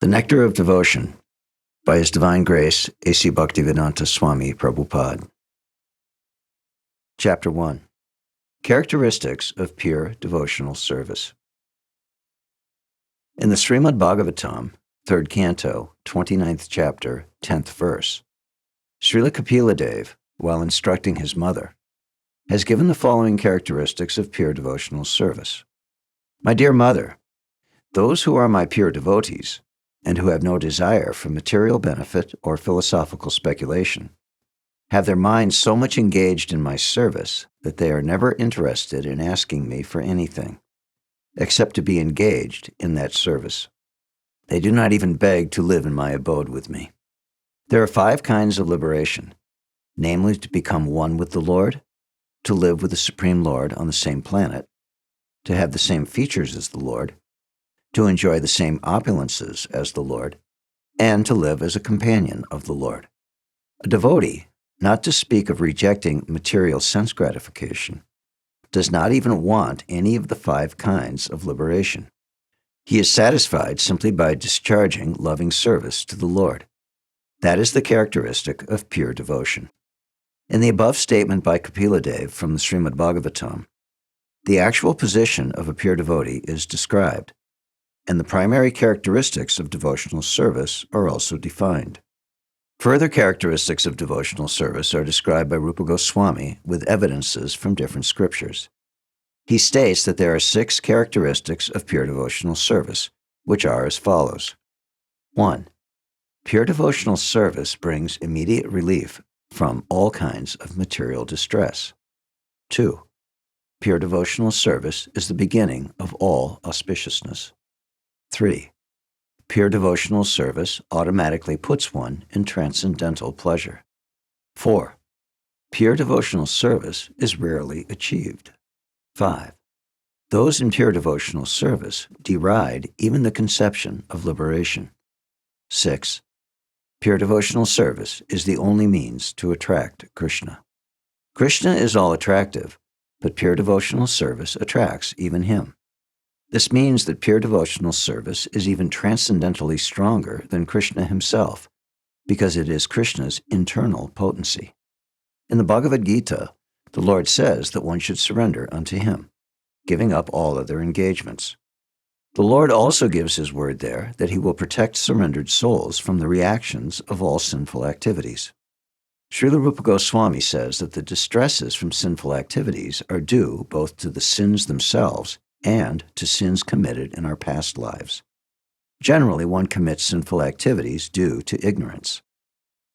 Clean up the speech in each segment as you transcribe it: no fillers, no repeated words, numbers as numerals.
The Nectar of Devotion by His Divine Grace, A.C. Bhaktivedanta Swami Prabhupāda. Chapter 1. Characteristics of Pure Devotional Service. In the Srimad Bhagavatam, 3rd Canto, 29th chapter, 10th verse, Srila Kapila-Dev, while instructing his mother, has given the following characteristics of pure devotional service. My dear mother, those who are my pure devotees, and who have no desire for material benefit or philosophical speculation, have their minds so much engaged in my service that they are never interested in asking me for anything, except to be engaged in that service. They do not even beg to live in my abode with me. There are 5 kinds of liberation, namely to become one with the Lord, to live with the Supreme Lord on the same planet, to have the same features as the Lord, to enjoy the same opulences as the Lord, and to live as a companion of the Lord. A devotee, not to speak of rejecting material sense gratification, does not even want any of the 5 kinds of liberation. He is satisfied simply by discharging loving service to the Lord. That is the characteristic of pure devotion. In the above statement by Kapila-Dev from the Srimad Bhagavatam, the actual position of a pure devotee is described, and the primary characteristics of devotional service are also defined. Further characteristics of devotional service are described by Rupa Goswami with evidences from different scriptures. He states that there are 6 characteristics of pure devotional service, which are as follows. 1. Pure devotional service brings immediate relief from all kinds of material distress. 2. Pure devotional service is the beginning of all auspiciousness. 3. Pure devotional service automatically puts one in transcendental pleasure. 4. Pure devotional service is rarely achieved. 5. Those in pure devotional service deride even the conception of liberation. 6. Pure devotional service is the only means to attract Krishna. Krishna is all attractive, but pure devotional service attracts even him. This means that pure devotional service is even transcendentally stronger than Krishna himself, because it is Krishna's internal potency. In the Bhagavad-gita, the Lord says that one should surrender unto him, giving up all other engagements. The Lord also gives his word there that he will protect surrendered souls from the reactions of all sinful activities. Srila Rupa Goswami says that the distresses from sinful activities are due both to the sins themselves and to sins committed in our past lives. Generally, one commits sinful activities due to ignorance.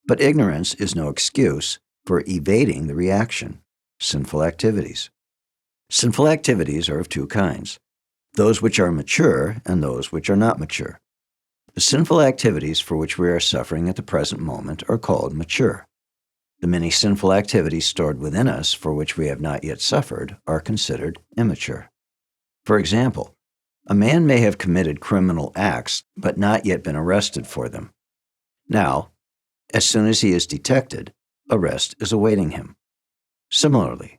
But ignorance is no excuse for evading the reaction, sinful activities. Sinful activities are of 2 kinds, those which are mature and those which are not mature. The sinful activities for which we are suffering at the present moment are called mature. The many sinful activities stored within us for which we have not yet suffered are considered immature. For example, a man may have committed criminal acts but not yet been arrested for them. Now, as soon as he is detected, arrest is awaiting him. Similarly,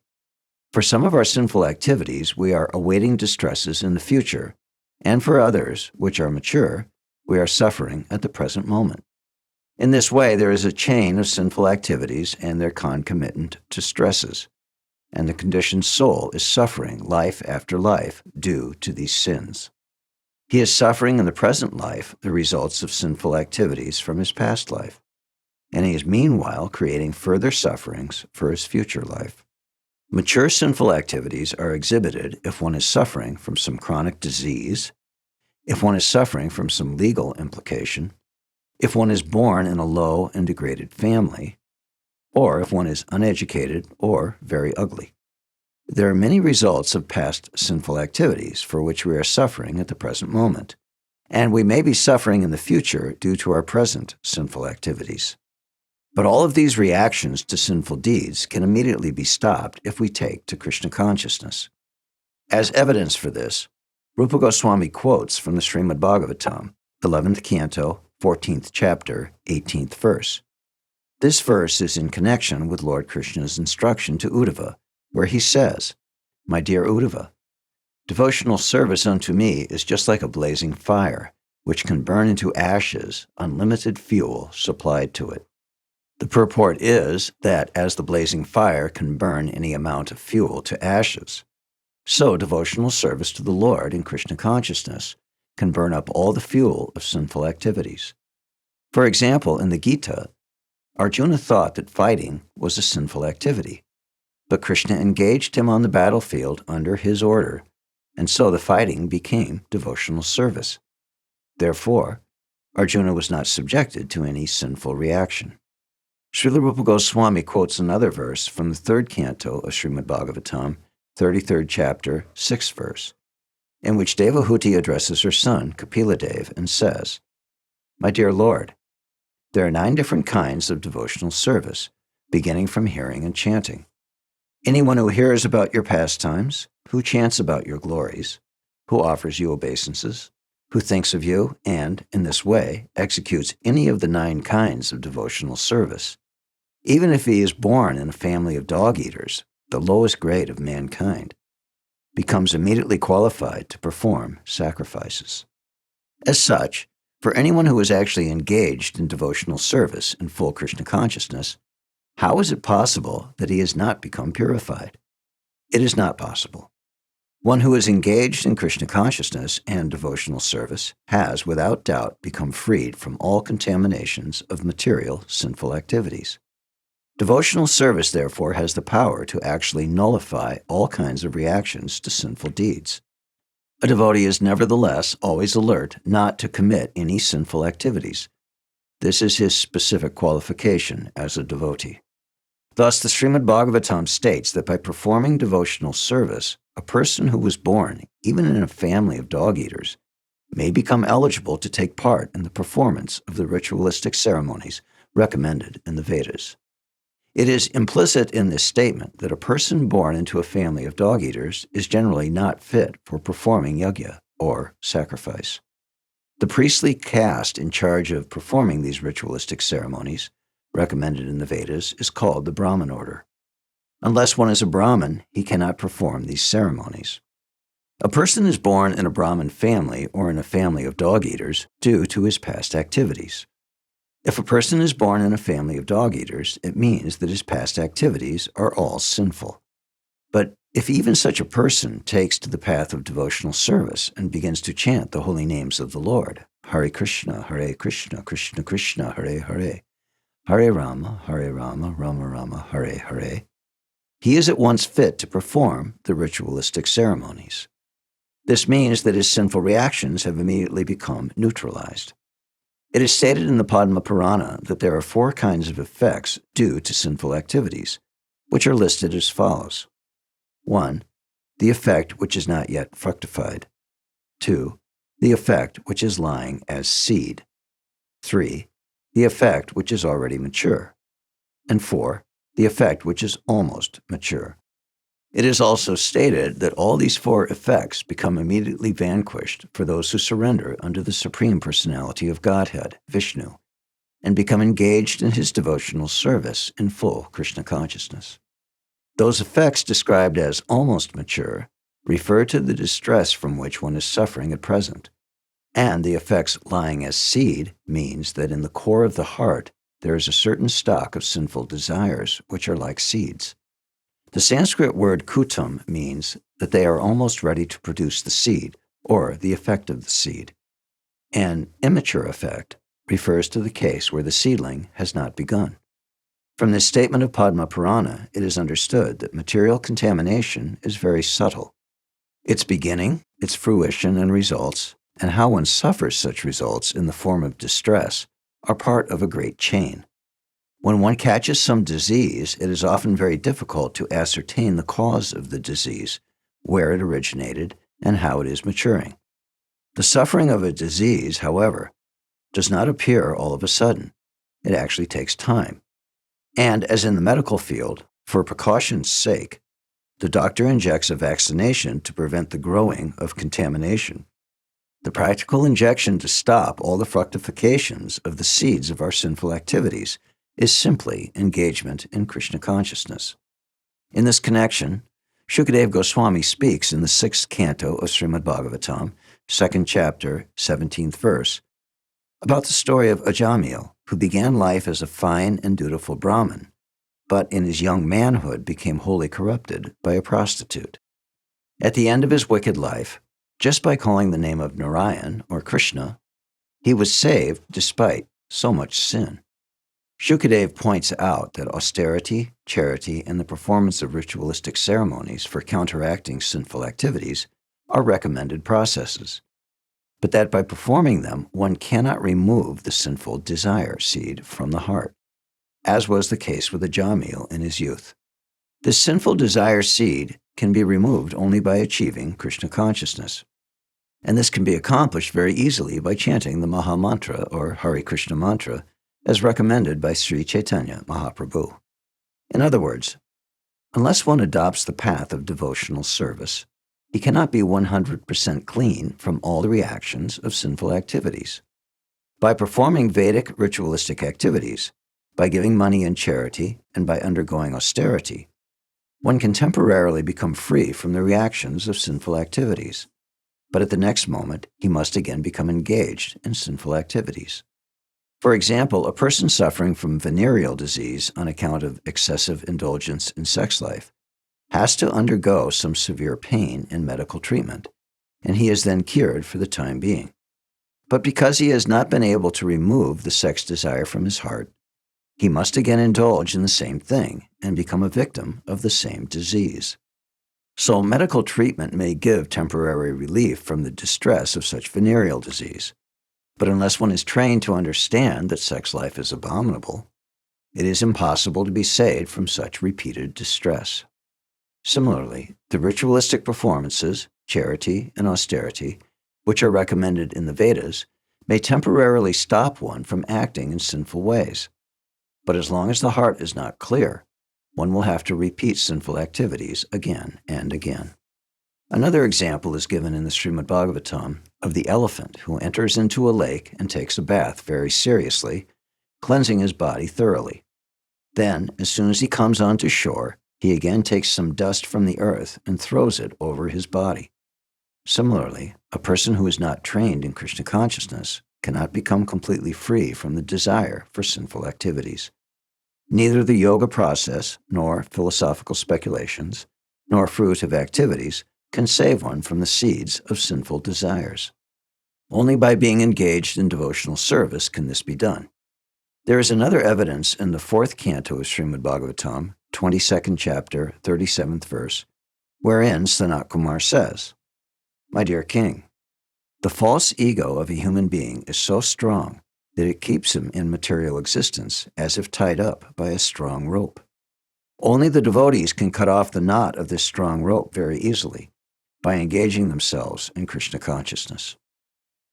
for some of our sinful activities, we are awaiting distresses in the future, and for others, which are mature, we are suffering at the present moment. In this way, there is a chain of sinful activities and their concomitant distresses, and the conditioned soul is suffering life after life due to these sins. He is suffering in the present life the results of sinful activities from his past life, and he is meanwhile creating further sufferings for his future life. Mature sinful activities are exhibited if one is suffering from some chronic disease, if one is suffering from some legal implication, if one is born in a low and degraded family, or if one is uneducated or very ugly. There are many results of past sinful activities for which we are suffering at the present moment, and we may be suffering in the future due to our present sinful activities. But all of these reactions to sinful deeds can immediately be stopped if we take to Krishna consciousness. As evidence for this, Rupa Goswami quotes from the Srimad Bhagavatam, 11th Canto, 14th chapter, 18th verse. This verse is in connection with Lord Krishna's instruction to Uddhava, where he says, My dear Uddhava, devotional service unto me is just like a blazing fire, which can burn into ashes unlimited fuel supplied to it. The purport is that as the blazing fire can burn any amount of fuel to ashes, so devotional service to the Lord in Krishna consciousness can burn up all the fuel of sinful activities. For example, in the Gita, Arjuna thought that fighting was a sinful activity, but Krishna engaged him on the battlefield under his order, and so the fighting became devotional service. Therefore, Arjuna was not subjected to any sinful reaction. Srila Rupa Goswami quotes another verse from the 3rd canto of Srimad Bhagavatam, 33rd chapter, 6th verse, in which Devahuti addresses her son, Kapila and says, "My dear Lord, there are 9 different kinds of devotional service, beginning from hearing and chanting. Anyone who hears about your pastimes, who chants about your glories, who offers you obeisances, who thinks of you, and, in this way, executes any of the 9 kinds of devotional service, even if he is born in a family of dog-eaters, the lowest grade of mankind, becomes immediately qualified to perform sacrifices." As such, for anyone who is actually engaged in devotional service in full Krishna consciousness, how is it possible that he has not become purified? It is not possible. One who is engaged in Krishna consciousness and devotional service has, without doubt, become freed from all contaminations of material sinful activities. Devotional service, therefore, has the power to actually nullify all kinds of reactions to sinful deeds. A devotee is nevertheless always alert not to commit any sinful activities. This is his specific qualification as a devotee. Thus, the Srimad Bhagavatam states that by performing devotional service, a person who was born, even in a family of dog-eaters, may become eligible to take part in the performance of the ritualistic ceremonies recommended in the Vedas. It is implicit in this statement that a person born into a family of dog-eaters is generally not fit for performing yajna, or sacrifice. The priestly caste in charge of performing these ritualistic ceremonies, recommended in the Vedas, is called the Brahmin order. Unless one is a Brahmin, he cannot perform these ceremonies. A person is born in a Brahmin family or in a family of dog-eaters due to his past activities. If a person is born in a family of dog-eaters, it means that his past activities are all sinful. But if even such a person takes to the path of devotional service and begins to chant the holy names of the Lord, Hare Krishna, Krishna Krishna, Hare Hare, Hare Rama, Rama Rama, Hare Hare, he is at once fit to perform the ritualistic ceremonies. This means that his sinful reactions have immediately become neutralized. It is stated in the Padma Purana that there are 4 kinds of effects due to sinful activities, which are listed as follows. 1. The effect which is not yet fructified. 2. The effect which is lying as seed. 3. The effect which is already mature. And 4. The effect which is almost mature. It is also stated that all these 4 effects become immediately vanquished for those who surrender under the Supreme Personality of Godhead, Vishnu, and become engaged in his devotional service in full Krishna consciousness. Those effects described as almost mature refer to the distress from which one is suffering at present, and the effects lying as seed means that in the core of the heart there is a certain stock of sinful desires which are like seeds. The Sanskrit word kutum means that they are almost ready to produce the seed, or the effect of the seed. An immature effect refers to the case where the seedling has not begun. From this statement of Padma Purana, it is understood that material contamination is very subtle. Its beginning, its fruition and results, and how one suffers such results in the form of distress are part of a great chain. When one catches some disease, it is often very difficult to ascertain the cause of the disease, where it originated, and how it is maturing. The suffering of a disease, however, does not appear all of a sudden. It actually takes time. And as in the medical field, for precaution's sake, the doctor injects a vaccination to prevent the growing of contamination. The practical injection to stop all the fructifications of the seeds of our sinful activities is simply engagement in Krishna consciousness. In this connection, Shukadeva Goswami speaks in the 6th canto of Srimad Bhagavatam, 2nd chapter, 17th verse, about the story of Ajamil, who began life as a fine and dutiful Brahmin, but in his young manhood became wholly corrupted by a prostitute. At the end of his wicked life, just by calling the name of Narayan or Krishna, he was saved despite so much sin. Shukadev points out that austerity, charity, and the performance of ritualistic ceremonies for counteracting sinful activities are recommended processes, but that by performing them, one cannot remove the sinful desire seed from the heart, as was the case with Ajamil in his youth. This sinful desire seed can be removed only by achieving Krishna consciousness. And this can be accomplished very easily by chanting the Maha Mantra or Hare Krishna mantra as recommended by Sri Chaitanya Mahaprabhu. In other words, unless one adopts the path of devotional service, he cannot be 100% clean from all the reactions of sinful activities. By performing Vedic ritualistic activities, by giving money in charity, and by undergoing austerity, one can temporarily become free from the reactions of sinful activities. But at the next moment, he must again become engaged in sinful activities. For example, a person suffering from venereal disease on account of excessive indulgence in sex life has to undergo some severe pain and medical treatment, and he is then cured for the time being. But because he has not been able to remove the sex desire from his heart, he must again indulge in the same thing and become a victim of the same disease. So medical treatment may give temporary relief from the distress of such venereal disease, but unless one is trained to understand that sex life is abominable, it is impossible to be saved from such repeated distress. Similarly, the ritualistic performances, charity and austerity, which are recommended in the Vedas, may temporarily stop one from acting in sinful ways. But as long as the heart is not clear, one will have to repeat sinful activities again and again. Another example is given in the Srimad Bhagavatam of the elephant who enters into a lake and takes a bath very seriously, cleansing his body thoroughly. Then, as soon as he comes onto shore, he again takes some dust from the earth and throws it over his body. Similarly, a person who is not trained in Krishna consciousness cannot become completely free from the desire for sinful activities. Neither the yoga process, nor philosophical speculations, nor fruitive activities can save one from the seeds of sinful desires. Only by being engaged in devotional service can this be done. There is another evidence in the 4th canto of Srimad Bhagavatam, 22nd chapter, 37th verse, wherein Sanat Kumar says, "My dear king, the false ego of a human being is so strong that it keeps him in material existence as if tied up by a strong rope. Only the devotees can cut off the knot of this strong rope very easily by engaging themselves in Krishna consciousness.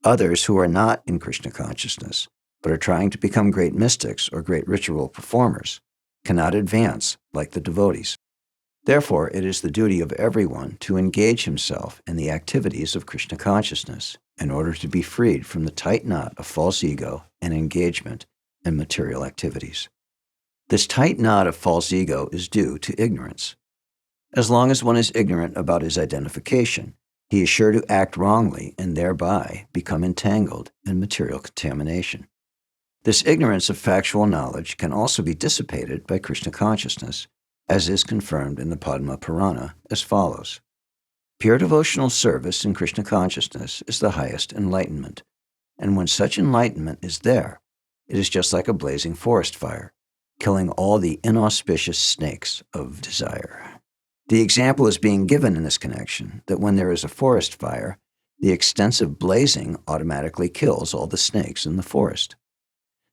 Others who are not in Krishna consciousness, but are trying to become great mystics or great ritual performers, cannot advance like the devotees. Therefore, it is the duty of everyone to engage himself in the activities of Krishna consciousness in order to be freed from the tight knot of false ego and engagement in material activities. This tight knot of false ego is due to ignorance. As long as one is ignorant about his identification, he is sure to act wrongly and thereby become entangled in material contamination. This ignorance of factual knowledge can also be dissipated by Krishna consciousness, as is confirmed in the Padma Purana as follows. Pure devotional service in Krishna consciousness is the highest enlightenment, and when such enlightenment is there, it is just like a blazing forest fire, killing all the inauspicious snakes of desire. The example is being given in this connection that when there is a forest fire, the extensive blazing automatically kills all the snakes in the forest.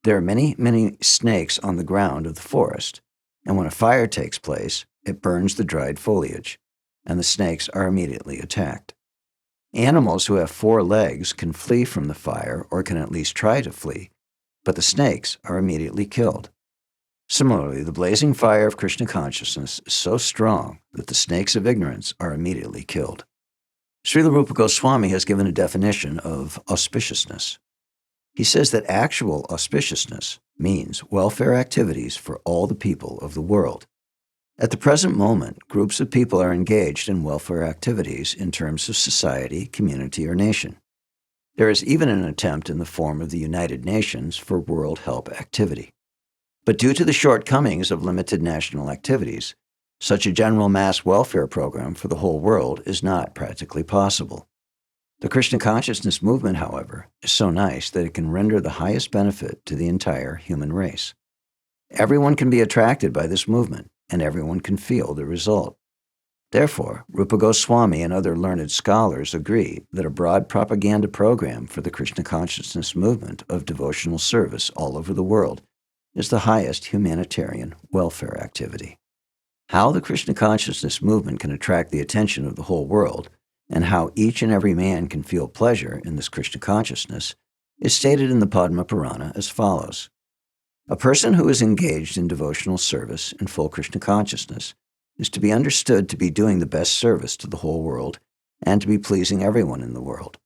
There are many, many snakes on the ground of the forest, and when a fire takes place, it burns the dried foliage, and the snakes are immediately attacked. Animals who have 4 legs can flee from the fire or can at least try to flee, but the snakes are immediately killed. Similarly, the blazing fire of Krishna consciousness is so strong that the snakes of ignorance are immediately killed. Srila Rupa Goswami has given a definition of auspiciousness. He says that actual auspiciousness means welfare activities for all the people of the world. At the present moment, groups of people are engaged in welfare activities in terms of society, community, or nation. There is even an attempt in the form of the United Nations for world help activity. But due to the shortcomings of limited national activities, such a general mass welfare program for the whole world is not practically possible. The Krishna consciousness movement, however, is so nice that it can render the highest benefit to the entire human race. Everyone can be attracted by this movement, and everyone can feel the result. Therefore, Rupa Goswami and other learned scholars agree that a broad propaganda program for the Krishna consciousness movement of devotional service all over the world is the highest humanitarian welfare activity. How the Krishna consciousness movement can attract the attention of the whole world, and how each and every man can feel pleasure in this Krishna consciousness, is stated in the Padma Purana as follows. A person who is engaged in devotional service in full Krishna consciousness is to be understood to be doing the best service to the whole world and to be pleasing everyone in the world.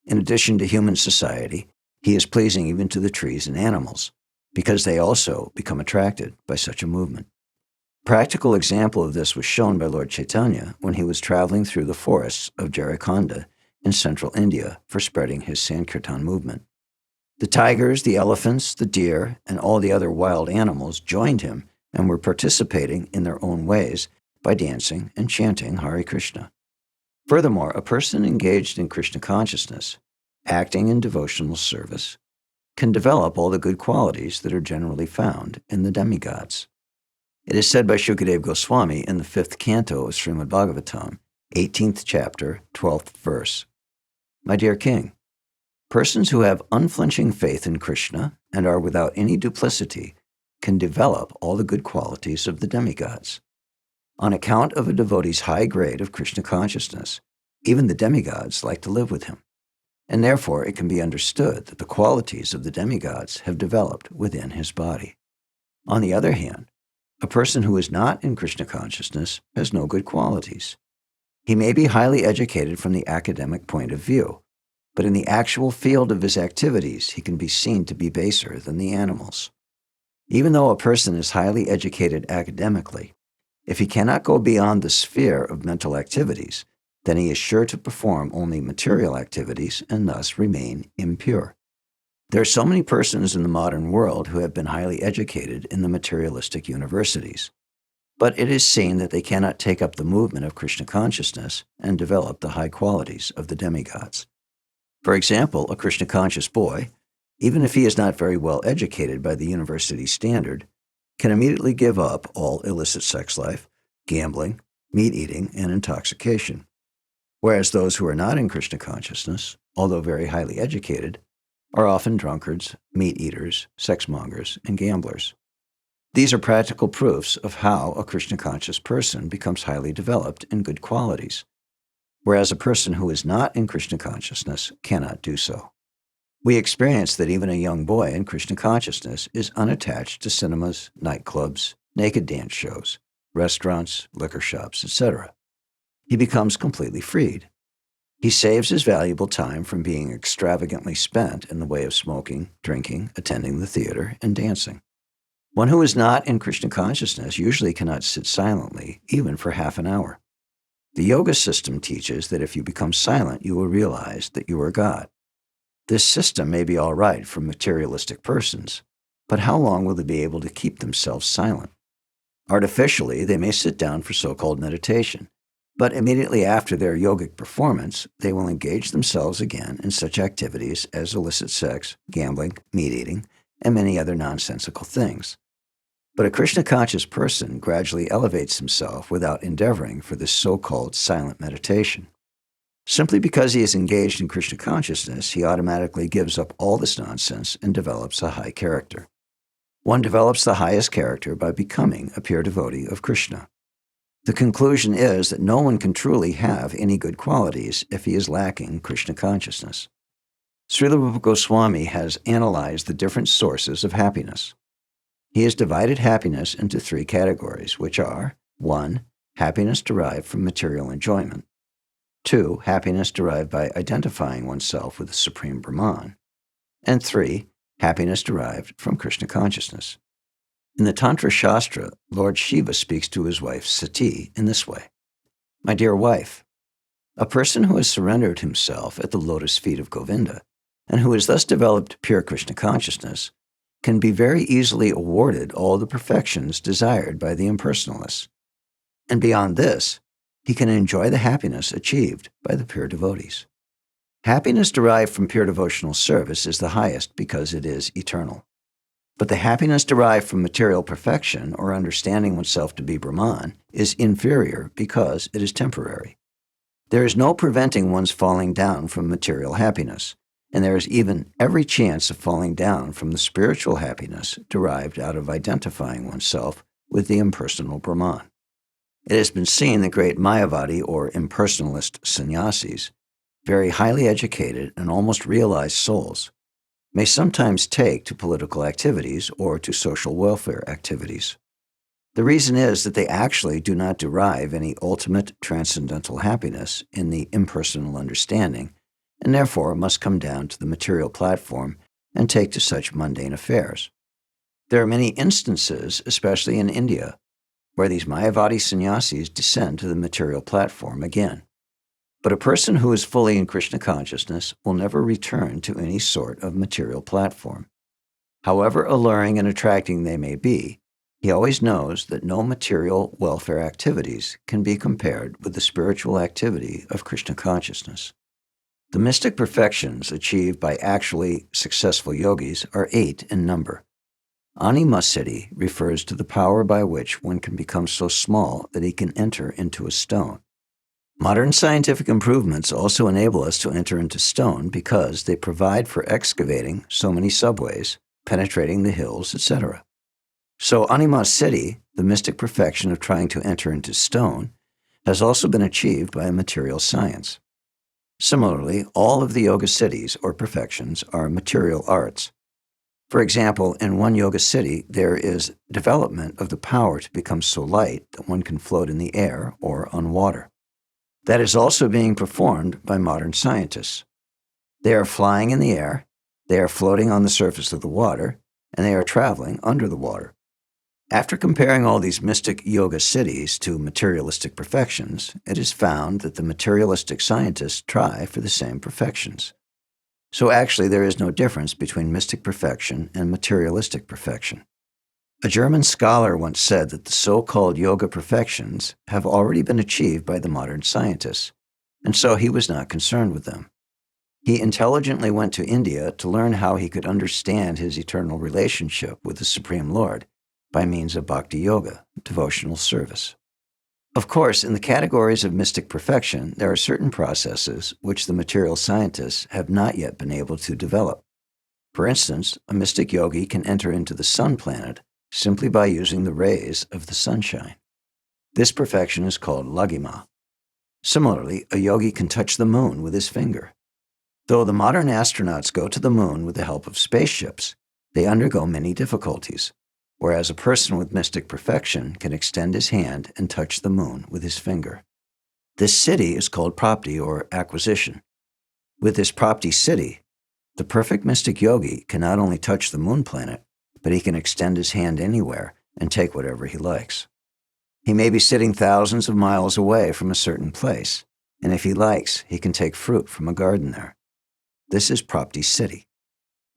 In addition to human society, he is pleasing even to the trees and animals, because they also become attracted by such a movement. A practical example of this was shown by Lord Chaitanya when he was traveling through the forests of Jharkhand in central India for spreading his Sankirtan movement. The tigers, the elephants, the deer, and all the other wild animals joined him and were participating in their own ways by dancing and chanting Hare Krishna. Furthermore, a person engaged in Krishna consciousness, acting in devotional service, can develop all the good qualities that are generally found in the demigods. It is said by Shukadeva Goswami in the 5th canto of Srimad Bhagavatam, 18th chapter, 12th verse. My dear king, persons who have unflinching faith in Krishna and are without any duplicity can develop all the good qualities of the demigods. On account of a devotee's high grade of Krishna consciousness, even the demigods like to live with him, and therefore it can be understood that the qualities of the demigods have developed within his body. On the other hand, a person who is not in Krishna consciousness has no good qualities. He may be highly educated from the academic point of view, but in the actual field of his activities, he can be seen to be baser than the animals. Even though a person is highly educated academically, if he cannot go beyond the sphere of mental activities, then he is sure to perform only material activities and thus remain impure. There are so many persons in the modern world who have been highly educated in the materialistic universities, but it is seen that they cannot take up the movement of Krishna consciousness and develop the high qualities of the demigods. For example, a Krishna conscious boy, even if he is not very well educated by the university standard, can immediately give up all illicit sex life, gambling, meat eating, and intoxication. Whereas those who are not in Krishna consciousness, although very highly educated, are often drunkards, meat eaters, sex mongers, and gamblers. These are practical proofs of how a Krishna conscious person becomes highly developed in good qualities, whereas a person who is not in Krishna consciousness cannot do so. We experience that even a young boy in Krishna consciousness is unattached to cinemas, nightclubs, naked dance shows, restaurants, liquor shops, etc. He becomes completely freed. He saves his valuable time from being extravagantly spent in the way of smoking, drinking, attending the theater, and dancing. One who is not in Krishna consciousness usually cannot sit silently, even for half an hour. The yoga system teaches that if you become silent, you will realize that you are God. This system may be all right for materialistic persons, but how long will they be able to keep themselves silent? Artificially, they may sit down for so-called meditation, but immediately after their yogic performance, they will engage themselves again in such activities as illicit sex, gambling, meat eating, and many other nonsensical things. But a Krishna-conscious person gradually elevates himself without endeavoring for this so-called silent meditation. Simply because he is engaged in Krishna consciousness, he automatically gives up all this nonsense and develops a high character. One develops the highest character by becoming a pure devotee of Krishna. The conclusion is that no one can truly have any good qualities if he is lacking Krishna consciousness. Srila Rupa Goswami has analyzed the different sources of happiness. He has divided happiness into 3 categories, which are 1. Happiness derived from material enjoyment. 2. Happiness derived by identifying oneself with the Supreme Brahman. And 3. Happiness derived from Krishna consciousness. In the Tantra Shastra, Lord Shiva speaks to his wife Sati in this way. My dear wife, A person who has surrendered himself at the lotus feet of Govinda, and who has thus developed pure Krishna consciousness, can be very easily awarded all the perfections desired by the impersonalists. And beyond this, he can enjoy the happiness achieved by the pure devotees. Happiness derived from pure devotional service is the highest because it is eternal. But the happiness derived from material perfection or understanding oneself to be Brahman is inferior because it is temporary. There is no preventing one's falling down from material happiness, and there is even every chance of falling down from the spiritual happiness derived out of identifying oneself with the impersonal Brahman. It has been seen that great Mayavadi or impersonalist sannyasis, very highly educated and almost realized souls, may sometimes take to political activities or to social welfare activities. The reason is that they actually do not derive any ultimate transcendental happiness in the impersonal understanding, and therefore must come down to the material platform and take to such mundane affairs. There are many instances, especially in India, where these Mayavadi sannyasis descend to the material platform again. But a person who is fully in Krishna consciousness will never return to any sort of material platform. However alluring and attracting they may be, he always knows that no material welfare activities can be compared with the spiritual activity of Krishna consciousness. The mystic perfections achieved by actually successful yogis are 8 in number. Animasiddhi refers to the power by which one can become so small that he can enter into a stone. Modern scientific improvements also enable us to enter into stone because they provide for excavating so many subways, penetrating the hills, etc. So Animasiddhi, the mystic perfection of trying to enter into stone, has also been achieved by a material science. Similarly, all of the yoga siddhis or perfections are material arts. For example, in one yoga siddhi, there is development of the power to become so light that one can float in the air or on water. That is also being performed by modern scientists. They are flying in the air, they are floating on the surface of the water, and they are traveling under the water. After comparing all these mystic yoga siddhis to materialistic perfections, it is found that the materialistic scientists try for the same perfections. So actually there is no difference between mystic perfection and materialistic perfection. A German scholar once said that the so-called yoga perfections have already been achieved by the modern scientists, and so he was not concerned with them. He intelligently went to India to learn how he could understand his eternal relationship with the Supreme Lord by means of Bhakti Yoga, devotional service. Of course, in the categories of mystic perfection, there are certain processes which the material scientists have not yet been able to develop. For instance, a mystic yogi can enter into the sun planet simply by using the rays of the sunshine. This perfection is called laghima. Similarly, a yogi can touch the moon with his finger. Though the modern astronauts go to the moon with the help of spaceships, they undergo many difficulties, whereas a person with mystic perfection can extend his hand and touch the moon with his finger. This siddhi is called prapti or acquisition. With this prapti siddhi, the perfect mystic yogi can not only touch the moon planet, but he can extend his hand anywhere and take whatever he likes. He may be sitting thousands of miles away from a certain place, and if he likes, he can take fruit from a garden there. This is prapti siddhi.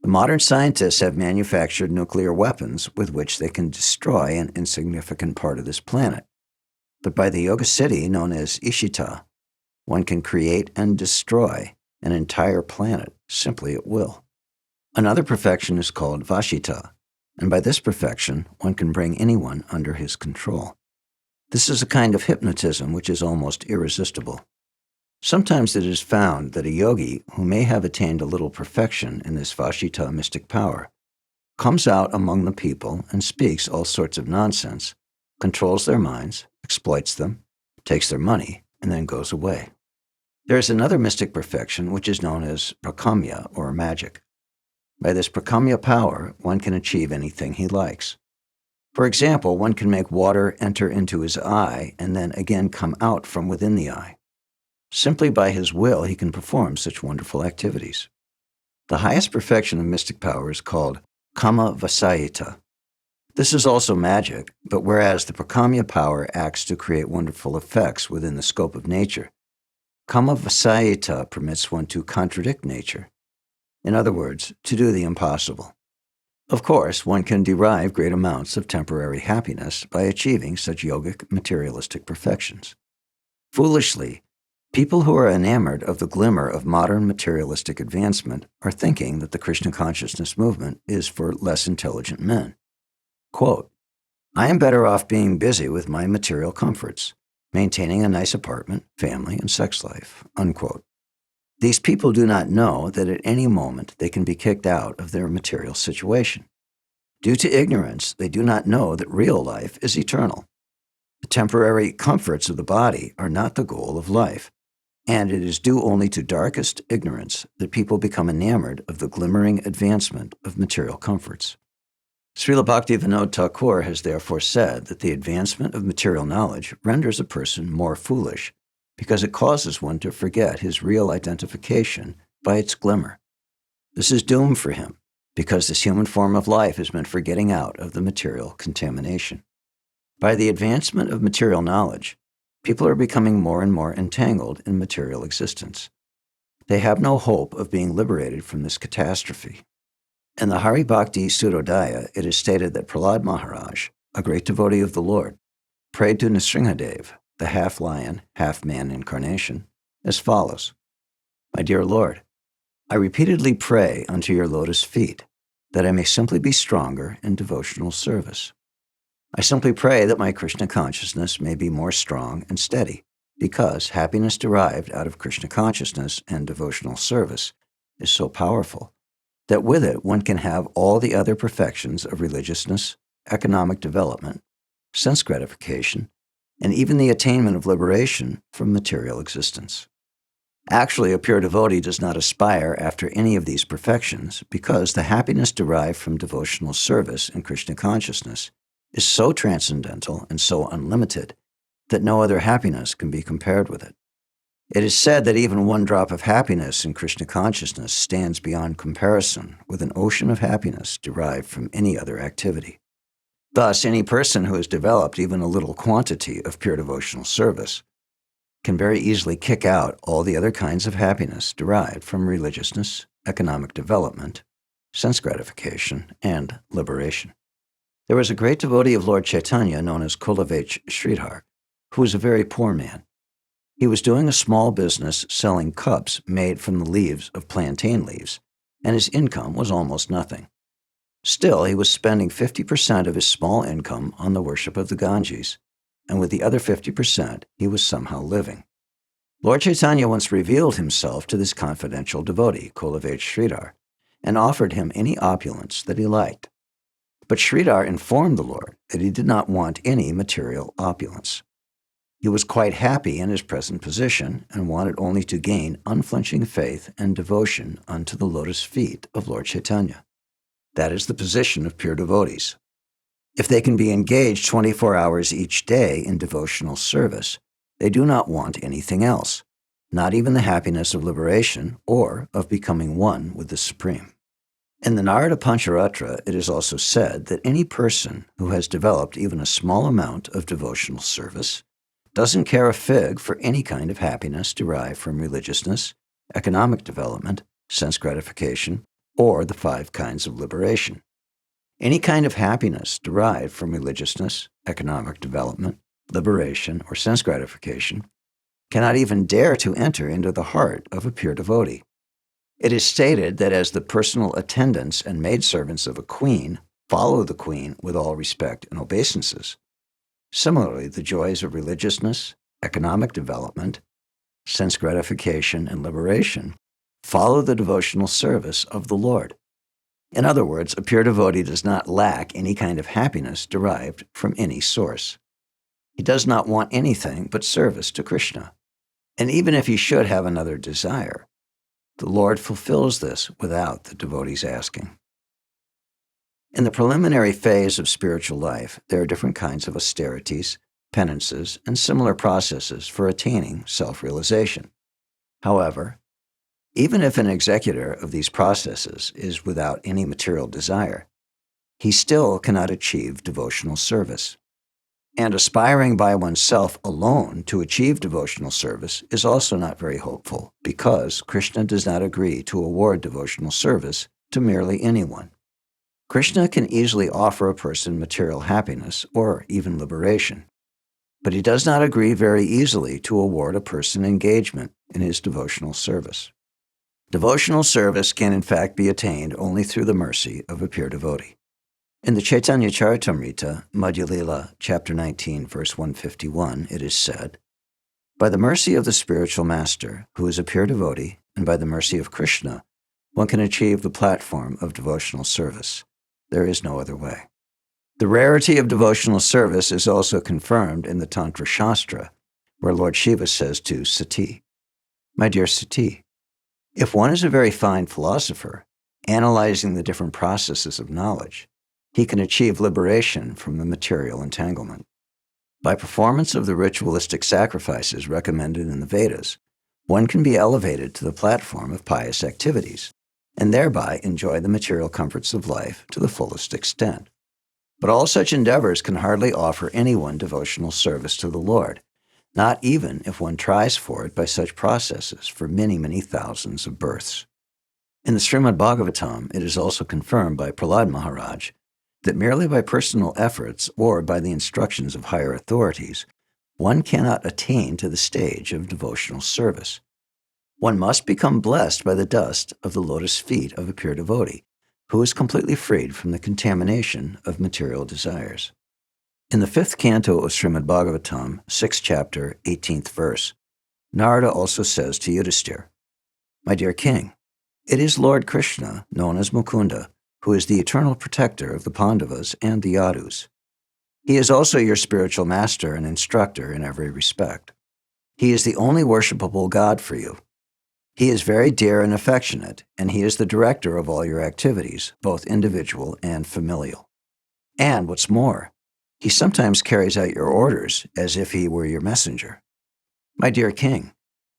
The modern scientists have manufactured nuclear weapons with which they can destroy an insignificant part of this planet. But by the yoga siddhi known as ishita, one can create and destroy an entire planet simply at will. Another perfection is called vashita, and by this perfection, one can bring anyone under his control. This is a kind of hypnotism which is almost irresistible. Sometimes it is found that a yogi who may have attained a little perfection in this vashita mystic power comes out among the people and speaks all sorts of nonsense, controls their minds, exploits them, takes their money, and then goes away. There is another mystic perfection which is known as prakamya or magic. By this prakamya power, one can achieve anything he likes. For example, one can make water enter into his eye and then again come out from within the eye. Simply by his will, he can perform such wonderful activities. The highest perfection of mystic power is called kama vasayita. This is also magic, but whereas the prakamya power acts to create wonderful effects within the scope of nature, Kamavasayita permits one to contradict nature. In other words, to do the impossible. Of course, one can derive great amounts of temporary happiness by achieving such yogic materialistic perfections. Foolishly, people who are enamored of the glimmer of modern materialistic advancement are thinking that the Krishna consciousness movement is for less intelligent men. Quote, I am better off being busy with my material comforts, maintaining a nice apartment, family, and sex life, unquote. These people do not know that at any moment they can be kicked out of their material situation. Due to ignorance, they do not know that real life is eternal. The temporary comforts of the body are not the goal of life, and it is due only to darkest ignorance that people become enamored of the glimmering advancement of material comforts. Srila Bhaktivedanta Thakur has therefore said that the advancement of material knowledge renders a person more foolish because it causes one to forget his real identification by its glimmer. This is doom for him because this human form of life is meant for getting out of the material contamination. By the advancement of material knowledge, people are becoming more and more entangled in material existence. They have no hope of being liberated from this catastrophe. In the Hari Bhakti Sudodaya, it is stated that Prahlad Maharaj, a great devotee of the Lord, prayed to Nrsimhadev, the half-lion, half-man incarnation, as follows. My dear Lord, I repeatedly pray unto your lotus feet that I may simply be stronger in devotional service. I simply pray that my Krishna consciousness may be more strong and steady, because happiness derived out of Krishna consciousness and devotional service is so powerful that with it one can have all the other perfections of religiousness, economic development, sense gratification, and even the attainment of liberation from material existence. Actually, a pure devotee does not aspire after any of these perfections because the happiness derived from devotional service in Krishna consciousness is so transcendental and so unlimited that no other happiness can be compared with it. It is said that even one drop of happiness in Krishna consciousness stands beyond comparison with an ocean of happiness derived from any other activity. Thus, any person who has developed even a little quantity of pure devotional service can very easily kick out all the other kinds of happiness derived from religiousness, economic development, sense gratification, and liberation. There was a great devotee of Lord Chaitanya known as Kulavech Sridhar, who was a very poor man. He was doing a small business selling cups made from the leaves of plantain leaves, and his income was almost nothing. Still, he was spending 50% of his small income on the worship of the Ganges, and with the other 50%, he was somehow living. Lord Chaitanya once revealed himself to this confidential devotee, Kulavech Sridhar, and offered him any opulence that he liked. But Sridhar informed the Lord that he did not want any material opulence. He was quite happy in his present position and wanted only to gain unflinching faith and devotion unto the lotus feet of Lord Chaitanya. That is the position of pure devotees. If they can be engaged 24 hours each day in devotional service, they do not want anything else, not even the happiness of liberation or of becoming one with the Supreme. In the Narada Pancharatra, it is also said that any person who has developed even a small amount of devotional service doesn't care a fig for any kind of happiness derived from religiousness, economic development, sense gratification, or the 5 kinds of liberation. Any kind of happiness derived from religiousness, economic development, liberation, or sense gratification cannot even dare to enter into the heart of a pure devotee. It is stated that as the personal attendants and maidservants of a queen follow the queen with all respect and obeisances, similarly, the joys of religiousness, economic development, sense gratification, and liberation follow the devotional service of the Lord. In other words, a pure devotee does not lack any kind of happiness derived from any source. He does not want anything but service to Krishna. And even if he should have another desire, the Lord fulfills this without the devotee's asking. In the preliminary phase of spiritual life, there are different kinds of austerities, penances, and similar processes for attaining self-realization. However, even if an executor of these processes is without any material desire, he still cannot achieve devotional service. And aspiring by oneself alone to achieve devotional service is also not very hopeful, because Krishna does not agree to award devotional service to merely anyone. Krishna can easily offer a person material happiness or even liberation, but he does not agree very easily to award a person engagement in his devotional service. Devotional service can in fact be attained only through the mercy of a pure devotee. In the Chaitanya Charitamrita, Madhya Lila, chapter 19, verse 151, it is said, "By the mercy of the spiritual master, who is a pure devotee, and by the mercy of Krishna, one can achieve the platform of devotional service. There is no other way." The rarity of devotional service is also confirmed in the Tantra Shastra, where Lord Shiva says to Sati, "My dear Sati, if one is a very fine philosopher, analyzing the different processes of knowledge, he can achieve liberation from the material entanglement. By performance of the ritualistic sacrifices recommended in the Vedas, one can be elevated to the platform of pious activities, and thereby enjoy the material comforts of life to the fullest extent. But all such endeavors can hardly offer anyone devotional service to the Lord, not even if one tries for it by such processes for many, many thousands of births." In the Srimad Bhagavatam, it is also confirmed by Prahlad Maharaj that merely by personal efforts or by the instructions of higher authorities, one cannot attain to the stage of devotional service. One must become blessed by the dust of the lotus feet of a pure devotee, who is completely freed from the contamination of material desires. In the 5th canto of Srimad Bhagavatam, 6th chapter, 18th verse, Narada also says to Yudhisthira, "My dear king, it is Lord Krishna, known as Mukunda, who is the eternal protector of the Pandavas and the Yadus. He is also your spiritual master and instructor in every respect. He is the only worshipable God for you. He is very dear and affectionate, and he is the director of all your activities, both individual and familial. And what's more, he sometimes carries out your orders as if he were your messenger. My dear king,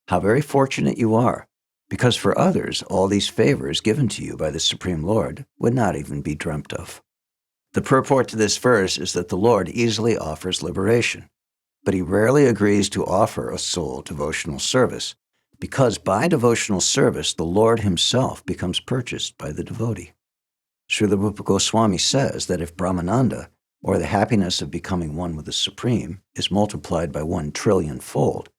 how very fortunate you are, because for others all these favors given to you by the Supreme Lord would not even be dreamt of." The purport to this verse is that the Lord easily offers liberation, but he rarely agrees to offer a soul devotional service, because by devotional service the Lord himself becomes purchased by the devotee. Srila Rupa Goswami says that if Brahmananda, or the happiness of becoming one with the Supreme, is multiplied by 1 trillion-fold,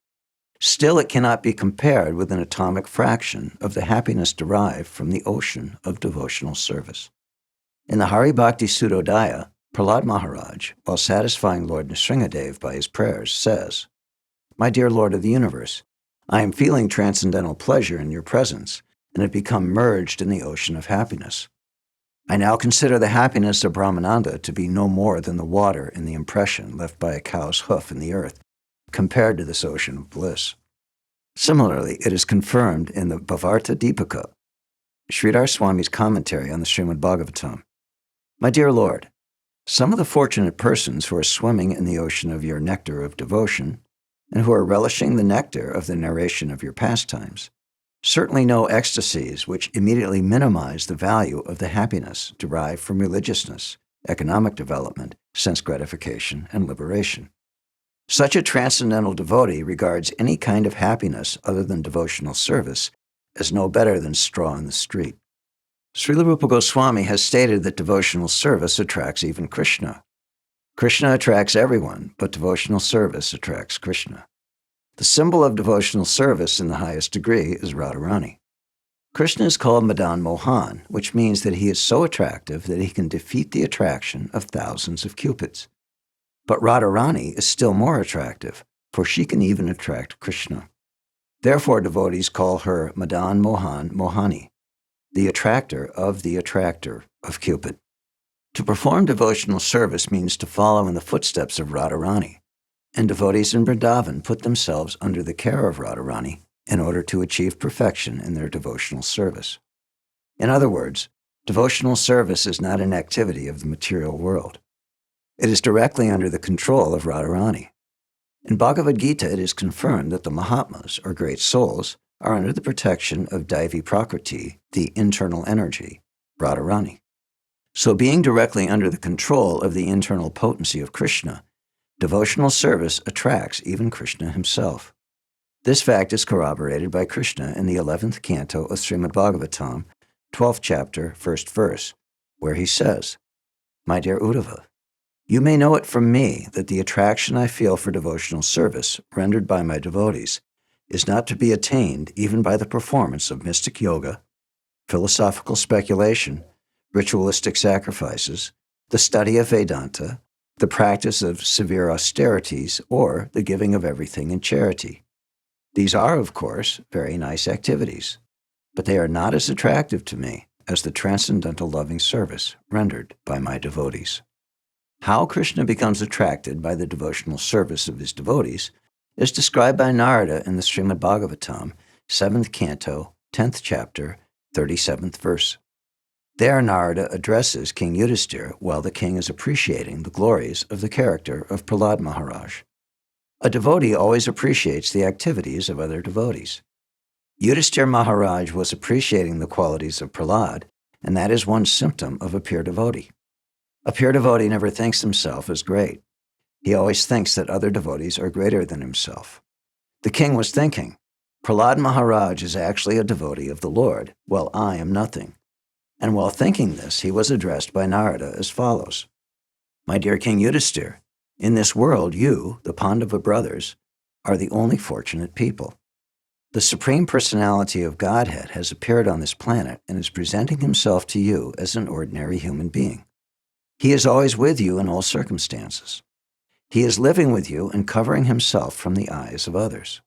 still it cannot be compared with an atomic fraction of the happiness derived from the ocean of devotional service. In the Hari Bhakti Sudodaya, Prahlad Maharaj, while satisfying Lord Nrsingadev by his prayers, says, "My dear Lord of the universe, I am feeling transcendental pleasure in your presence and have become merged in the ocean of happiness. I now consider the happiness of Brahmananda to be no more than the water in the impression left by a cow's hoof in the earth, compared to this ocean of bliss." Similarly, it is confirmed in the Bhavarta Dipaka, Sridhar Swami's commentary on the Srimad Bhagavatam. "My dear Lord, some of the fortunate persons who are swimming in the ocean of your nectar of devotion, and who are relishing the nectar of the narration of your pastimes, certainly know ecstasies which immediately minimize the value of the happiness derived from religiousness, economic development, sense gratification, and liberation. Such a transcendental devotee regards any kind of happiness other than devotional service as no better than straw in the street." Srila Rupa Goswami has stated that devotional service attracts even Krishna. Krishna attracts everyone, but devotional service attracts Krishna. The symbol of devotional service in the highest degree is Radharani. Krishna is called Madan Mohan, which means that he is so attractive that he can defeat the attraction of thousands of cupids. But Radharani is still more attractive, for she can even attract Krishna. Therefore, devotees call her Madan Mohan Mohani, the attractor of Cupid. To perform devotional service means to follow in the footsteps of Radharani, and devotees in Vrindavan put themselves under the care of Radharani in order to achieve perfection in their devotional service. In other words, devotional service is not an activity of the material world. It is directly under the control of Radharani. In Bhagavad-gita, it is confirmed that the Mahatmas, or great souls, are under the protection of Daivi Prakriti, the internal energy, Radharani. So being directly under the control of the internal potency of Krishna, Devotional service attracts even Krishna himself. This fact is corroborated by Krishna in the 11th canto of Srimad Bhagavatam, 12th chapter, 1st verse, where he says, "My dear Uddhava, you may know it from me that the attraction I feel for devotional service rendered by my devotees is not to be attained even by the performance of mystic yoga, philosophical speculation, ritualistic sacrifices, the study of Vedanta, the practice of severe austerities, or the giving of everything in charity. These are, of course, very nice activities, but they are not as attractive to me as the transcendental loving service rendered by my devotees." How Krishna becomes attracted by the devotional service of his devotees is described by Narada in the Srimad Bhagavatam, 7th canto, 10th chapter, 37th verse. There Narada addresses King Yudhisthira while the king is appreciating the glories of the character of Prahlad Maharaj. A devotee always appreciates the activities of other devotees. Yudhisthira Maharaj was appreciating the qualities of Prahlad, and that is one symptom of a pure devotee. A pure devotee never thinks himself as great. He always thinks that other devotees are greater than himself. The king was thinking, Prahlad Maharaj is actually a devotee of the Lord, while I am nothing. And while thinking this, he was addressed by Narada as follows: "My dear King Yudhisthira, in this world you, the Pandava brothers, are the only fortunate people. The Supreme Personality of Godhead has appeared on this planet and is presenting himself to you as an ordinary human being. He is always with you in all circumstances. He is living with you and covering himself from the eyes of others.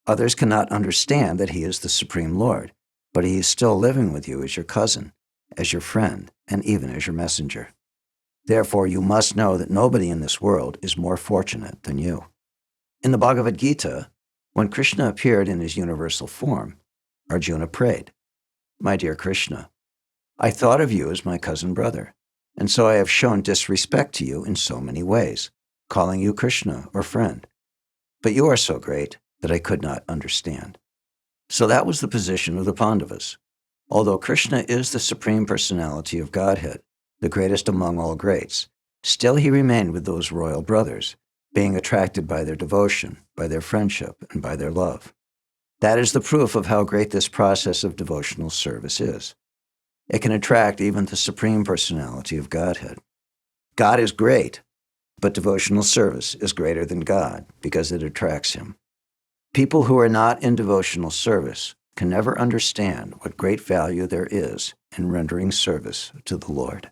Others cannot understand that he is the Supreme Lord, but he is still living with you as your cousin, as your friend, and even as your messenger. Therefore, you must know that nobody in this world is more fortunate than you." In the Bhagavad-gita, when Krishna appeared in his universal form, Arjuna prayed, "My dear Krishna, I thought of you as my cousin brother, and so I have shown disrespect to you in so many ways, calling you Krishna or friend. But you are so great that I could not understand." So that was the position of the Pandavas. Although Krishna is the Supreme Personality of Godhead, the greatest among all greats, still he remained with those royal brothers, being attracted by their devotion, by their friendship, and by their love. That is the proof of how great this process of devotional service is. It can attract even the Supreme Personality of Godhead. God is great, but devotional service is greater than God because it attracts him. People who are not in devotional service can never understand what great value there is in rendering service to the Lord.